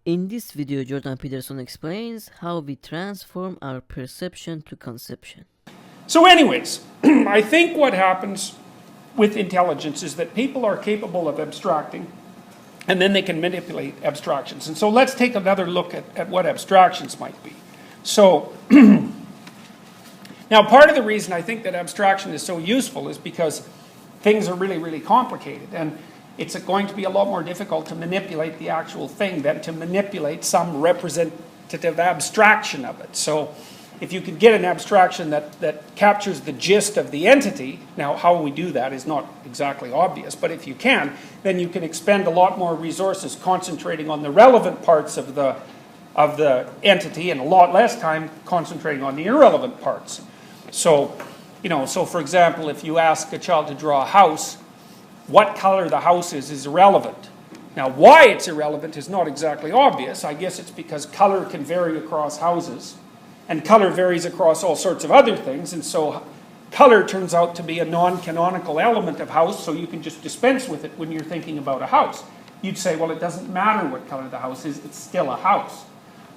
In this video, Jordan Peterson explains how we transform our perception to conception. So anyways, I think what happens with intelligence is that people are capable of abstracting, and then they can manipulate abstractions. And so let's take another look at what abstractions might be. So now part of the reason I think that abstraction is so useful is because things are really, really complicated. And it's going to be a lot more difficult to manipulate the actual thing than to manipulate some representative abstraction of it. So if you could get an abstraction that captures the gist of the entity, now how we do that is not exactly obvious, but if you can, then you can expend a lot more resources concentrating on the relevant parts of the entity and a lot less time concentrating on the irrelevant parts. So, so for example, if you ask a child to draw a house, what color the house is irrelevant. Now, why it's irrelevant is not exactly obvious. I guess it's because color can vary across houses, and color varies across all sorts of other things, and so color turns out to be a non-canonical element of house, so you can just dispense with it when you're thinking about a house. You'd say, well, it doesn't matter what color the house is, it's still a house.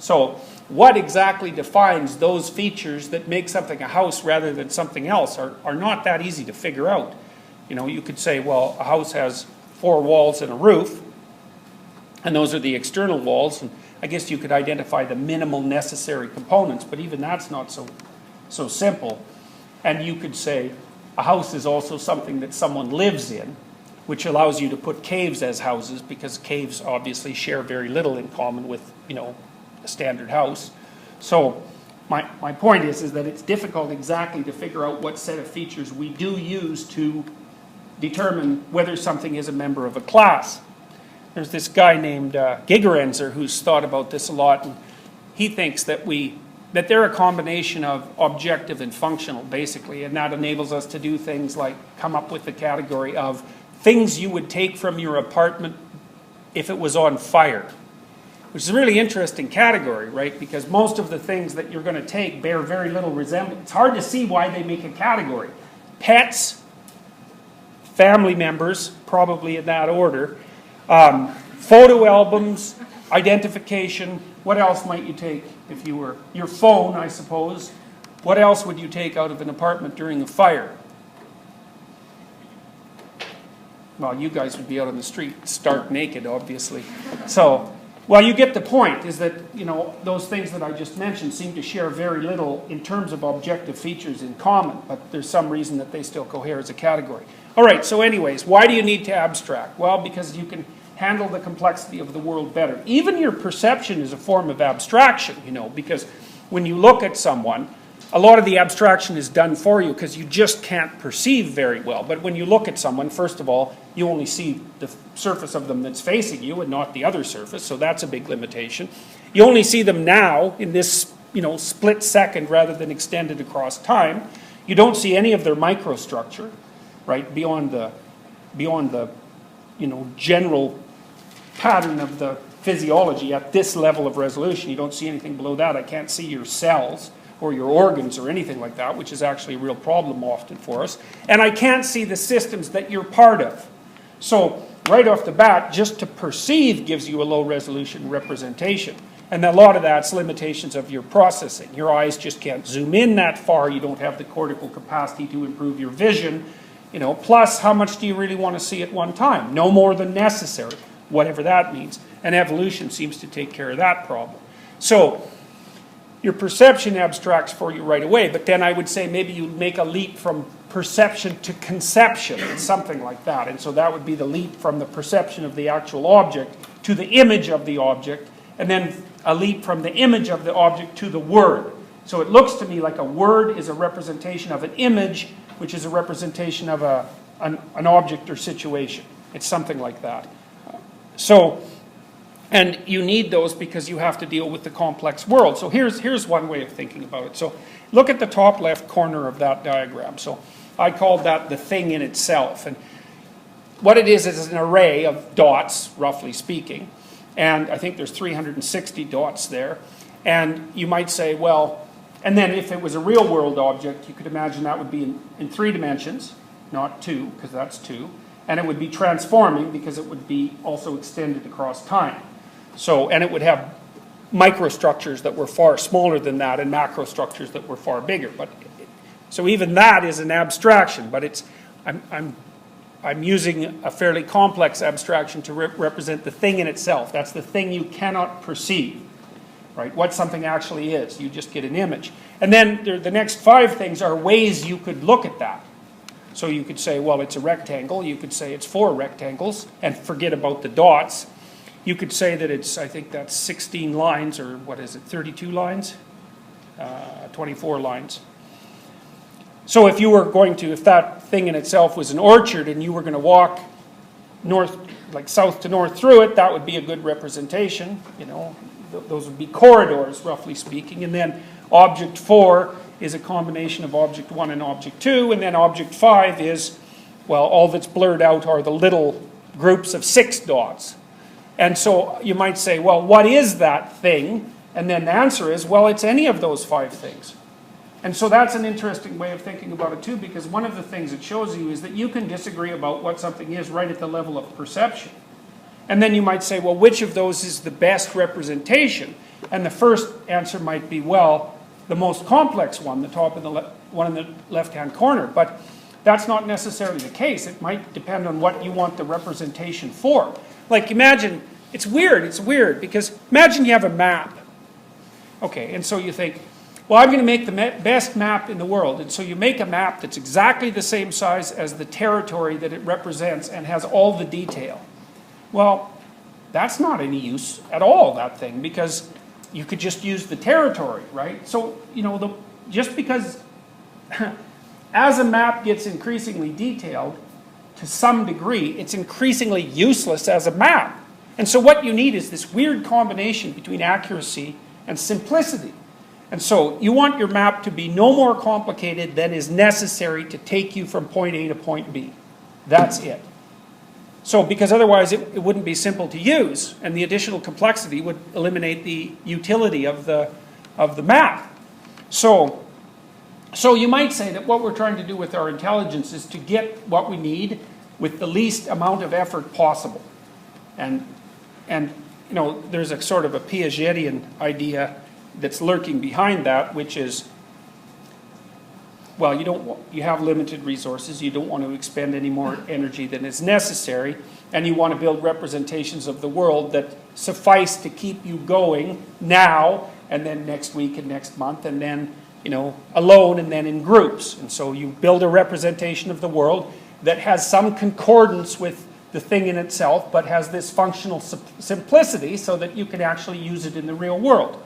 So what exactly defines those features that make something a house rather than something else are not that easy to figure out. You could say, well, a house has 4 walls and a roof, and those are the external walls, and I guess you could identify the minimal necessary components, but even that's not so simple. And you could say a house is also something that someone lives in, which allows you to put caves as houses, because caves obviously share very little in common with, a standard house. So my point is that it's difficult exactly to figure out what set of features we do use to determine whether something is a member of a class. There's this guy named Gigerenzer who's thought about this a lot, and he thinks that they're a combination of objective and functional, basically, and that enables us to do things like come up with the category of things you would take from your apartment if it was on fire, which is a really interesting category, right? Because most of the things that you're going to take bear very little resemblance. It's hard to see why they make a category. Pets, family members, probably in that order, photo albums, identification. What else might you take if you were your phone, I suppose? What else would you take out of an apartment during a fire? Well, you guys would be out on the street stark naked, obviously. So, well, you get the point, is that, those things that I just mentioned seem to share very little in terms of objective features in common, but there's some reason that they still cohere as a category. All right, so anyways, why do you need to abstract? Well, because you can handle the complexity of the world better. Even your perception is a form of abstraction, because when you look at someone, a lot of the abstraction is done for you because you just can't perceive very well. But when you look at someone, first of all, you only see the surface of them that's facing you and not the other surface, so that's a big limitation. You only see them now in this, split second rather than extended across time. You don't see any of their microstructure, right, beyond the general pattern of the physiology at this level of resolution. You don't see anything below that. I can't see your cells or your organs or anything like that, which is actually a real problem often for us. And I can't see the systems that you're part of. So right off the bat, just to perceive gives you a low resolution representation. And a lot of that's limitations of your processing. Your eyes just can't zoom in that far. You don't have the cortical capacity to improve your vision. Plus, how much do you really want to see at one time? No more than necessary, whatever that means. And evolution seems to take care of that problem. So your perception abstracts for you right away, but then I would say maybe you make a leap from perception to conception, something like that. And so that would be the leap from the perception of the actual object to the image of the object, and then a leap from the image of the object to the word. So it looks to me like a word is a representation of an image, which is a representation of an object or situation. It's something like that. And you need those because you have to deal with the complex world. So here's one way of thinking about it. So look at the top left corner of that diagram. So I called that the thing in itself. And what it is an array of dots, roughly speaking. And I think there's 360 dots there. And you might say, well, and then if it was a real world object, you could imagine that would be in 3 dimensions, not 2, because that's 2. And it would be transforming because it would be also extended across time. So, and it would have microstructures that were far smaller than that and macrostructures that were far bigger. But so even that is an abstraction, but it's I'm using a fairly complex abstraction to represent the thing in itself. That's the thing you cannot perceive, right? What something actually is. You just get an image. And then the next 5 things are ways you could look at that. So you could say, well, it's a rectangle. You could say it's 4 rectangles and forget about the dots. You could say that it's, I think that's 16 lines, or what is it, 32 lines? 24 lines. So if you were going to, if that thing in itself was an orchard and you were going to walk north, like south to north through it, that would be a good representation. You know, those would be corridors, roughly speaking. And then object 4 is a combination of object 1 and object 2. And then object 5 is, well, all that's blurred out are the little groups of 6 dots. And so you might say, well, what is that thing? And then the answer is, well, it's any of those 5 things. And so that's an interesting way of thinking about it too, because one of the things it shows you is that you can disagree about what something is right at the level of perception. And then you might say, well, which of those is the best representation? And the first answer might be, well, the most complex one, the top of the one in the left-hand corner. But that's not necessarily the case. It might depend on what you want the representation for. Like imagine, it's weird, because imagine you have a map. Okay, and so you think, well, I'm going to make the best map in the world. And so you make a map that's exactly the same size as the territory that it represents and has all the detail. Well, that's not any use at all, that thing, because you could just use the territory, right? So, you know, just because as a map gets increasingly detailed, to some degree, it's increasingly useless as a map. And so what you need is this weird combination between accuracy and simplicity. And so you want your map to be no more complicated than is necessary to take you from point A to point B. That's it. So because otherwise it wouldn't be simple to use, and the additional complexity would eliminate the utility of the map. So you might say that what we're trying to do with our intelligence is to get what we need with the least amount of effort possible. And you know, there's a sort of a Piagetian idea that's lurking behind that, which is, well, you have limited resources, you don't want to expend any more energy than is necessary, and you want to build representations of the world that suffice to keep you going now, and then next week and next month, and then, you know, alone and then in groups. And so you build a representation of the world that has some concordance with the thing in itself, but has this functional simplicity so that you can actually use it in the real world.